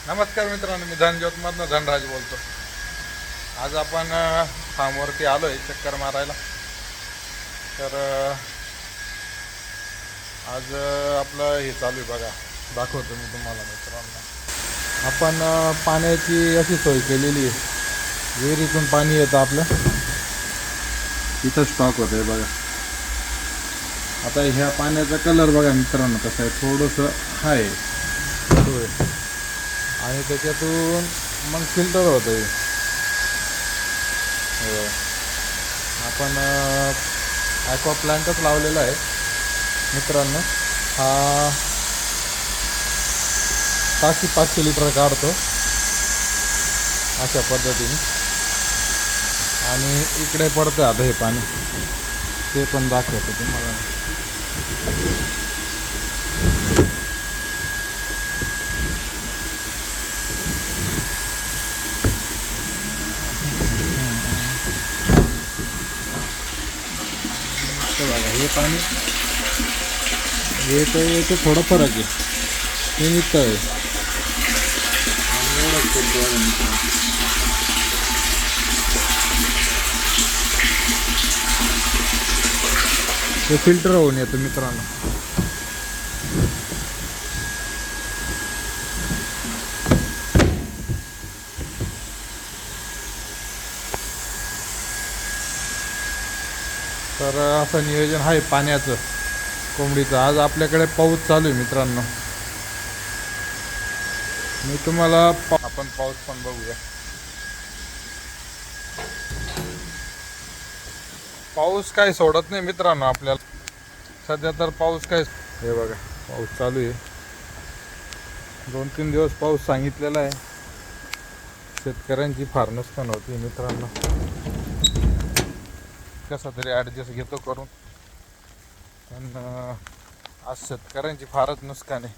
नमस्कार मित्रांनो, मी धनज्योतमधनं धनराज बोलतो. आज आपण फार्मवरती आलो आहे चक्कर मारायला. तर आज आपलं हे चालू आहे बघा, दाखवतो मी तुम्हाला मित्रांनो. आपण पाण्याची अशी सोय केलेली आहे, विहिरीतून पाणी येतं आपलं, इथं स्टॉक होतं आहे बघा. आता ह्या पाण्याचा कलर बघा मित्रांनो कसा आहे, थोडंसं आहे आणि त्याच्यातून मग फिल्टर होतं आहे. आपण ॲक्वा प्लांटच लावलेला आहे मित्रांनो. हा टाकी 500 लिटर काढतो अशा पद्धतीने, आणि इकडे पडतं आता हे पाणी, ते पण दाखवतो तुम्हाला. बघा हे पाणी येतं थोडं फरक आहे, हे निघतं आहे. ते फिल्टर होऊन येतं मित्रांनो. तर असं नियोजन आहे पाण्याचं कोंबडीचं. आज आपल्याकडे पाऊस चालू आहे मित्रांनो. मी तुम्हाला आपण पाऊस पण बघूया. पाऊस काय सोडत नाही मित्रांनो आपल्याला सध्या. तर पाऊस काय, हे बघा पाऊस चालू आहे. 2-3 दिवस पाऊस सांगितलेला आहे. शेतकऱ्यांची फार नुकसान होती मित्रांनो. कसा तरी ॲडजस्ट घेतो करून, पण आज शेतकऱ्यांची फारच नुकसान आहे.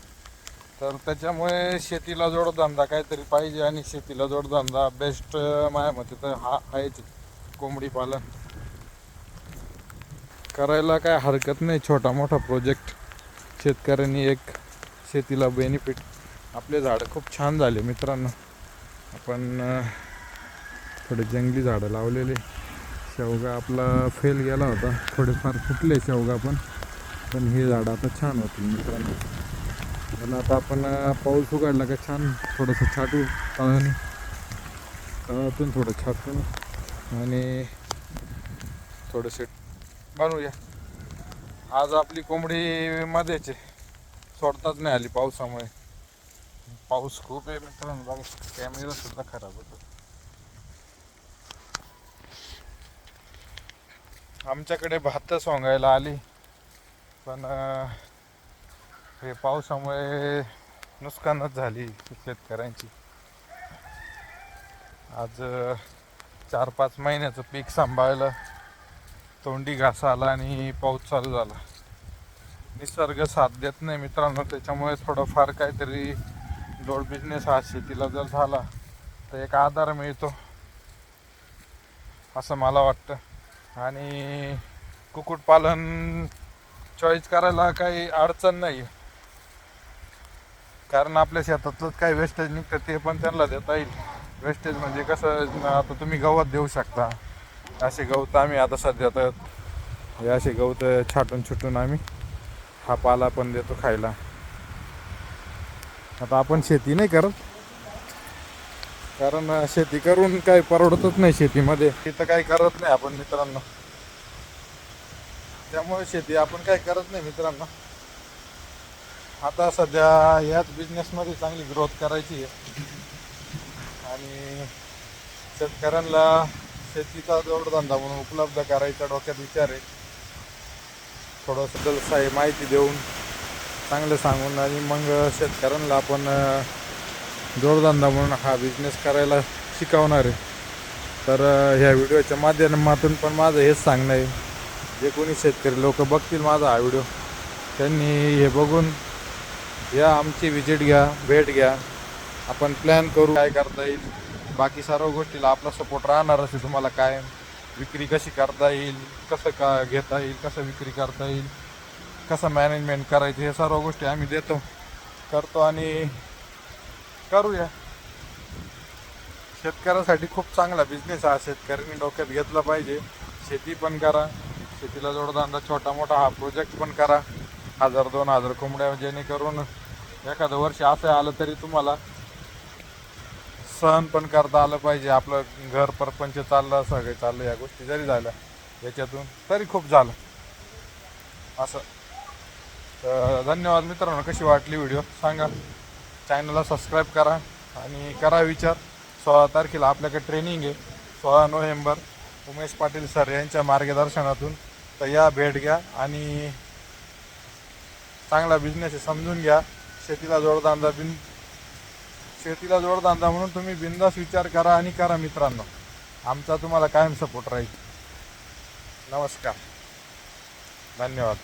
तर त्याच्यामुळे शेतीला जोडधंदा काहीतरी पाहिजे, आणि शेतीला जोडधंदा बेस्ट माझ्या मते तर हा आहेच, कोंबडी पालन करायला काय हरकत नाही. छोटा मोठा प्रोजेक्ट शेतकऱ्यांनी, एक शेतीला बेनिफिट. आपले झाडं खूप छान झाले मित्रांनो. आपण थोडे जंगली झाडं लावलेले. शेवगा आपला फेल गेला होता, थोडेफार फुटले शेवगा पण हे झाडं आता छान होतील मित्रांनो. पण आता आपण पाऊस उघडला का छान थोडंसं छाटू, तळातून थोडं छाटून आणि थोडेसे बनवूया. आज आपली कोंबडी मध्येच सोडताच नाही आली पावसामुळे. पाऊस खूप आहे मित्रांनो. बघा कॅमेरा सुद्धा खराब होतो. आमच्याकडे भात सोंगायला आली, पण हे पावसामुळे नुकसानच झाली शेतकऱ्यांची. आज 4-5 महिन्याचं पीक सांभाळलं, तोंडी घास आला आणि पाऊस चालू झाला. निसर्ग साथ देत नाही मित्रांनो. त्याच्यामुळे थोडंफार काहीतरी जोड बिझनेस हा शेतीला जर झाला तर एक आधार मिळतो असं मला वाटतं. आणि कुक्कुटपालन चॉईस करायला काही अडचण नाही, कारण आपल्या शेतातलंच काही वेस्टेज निघतं ते पण त्यांना देता येईल. वेस्टेज म्हणजे कसं, आता तुम्ही गवत देऊ शकता. असे गवत आम्ही आता सध्या तर हे असे गवत छाटून आम्ही हा पाला पण देतो खायला. आता आपण शेती नाही करत, कारण शेती करून काही परवडतच नाही शेतीमध्ये. तिथं काही करत नाही आपण मित्रांनो, त्यामुळे शेती आपण काही करत नाही मित्रांनो. आता सध्या याच बिझनेसमध्ये चांगली ग्रोथ करायची आहे, आणि शेतकऱ्यांना शेतीचा जोडधंदा म्हणून उपलब्ध करायचा डोक्यात विचार आहे. थोडंसं माहिती देऊन, चांगलं सांगून, आणि मग शेतकऱ्यांना आपण जोडधंदा म्हणून हा बिझनेस करायला शिकवणार आहे. तर ह्या व्हिडिओच्या माध्यमातून पण माझं हेच सांगणं आहे, जे कोणी शेतकरी लोक बघतील माझा हा व्हिडिओ, त्यांनी हे बघून या आमची विजिट घ्या, भेट घ्या. आपण प्लॅन करू काय करता येईल. बाकी सर्व गोष्टीला आपला सपोर्ट राहणारच आहे. तुम्हाला काय विक्री कशी करता येईल, कसं का घेता येईल, कसं विक्री करता येईल, कसं मॅनेजमेंट करायचं, हे सर्व गोष्टी आम्ही करतो आणि करूया. शेतकऱ्यासाठी खूप चांगला बिझनेस हा शेतकऱ्यांनी डोक्यात घेतला पाहिजे. शेती पण करा, शेतीला जोडधंदा छोटा मोठा हा प्रोजेक्ट पण करा. 1000-2000 कोंबड्या, जेणेकरून एखादं वर्ष असं आलं तरी तुम्हाला सहन पण करता आलं पाहिजे. आपलं घर परपंच चाललं, सगळे चाललं, या गोष्टी जरी झाल्या याच्यातून तरी खूप झालं असं. तर धन्यवाद मित्रांनो. कशी वाटली व्हिडिओ सांगा. चॅनलला सबस्क्राईब करा आणि करा विचार. 16 तारखेला आपल्याकडे ट्रेनिंग आहे, 16 नोव्हेंबर, उमेश पाटील सर यांच्या मार्गदर्शनातून. तर या, भेट घ्या आणि चांगला बिझनेस आहे समजून घ्या. शेतीला जोडधंदा म्हणून तुम्ही बिनधास्त विचार करा आणि करा मित्रांनो. आमचा तुम्हाला कायम सपोर्ट राहील. नमस्कार, धन्यवाद.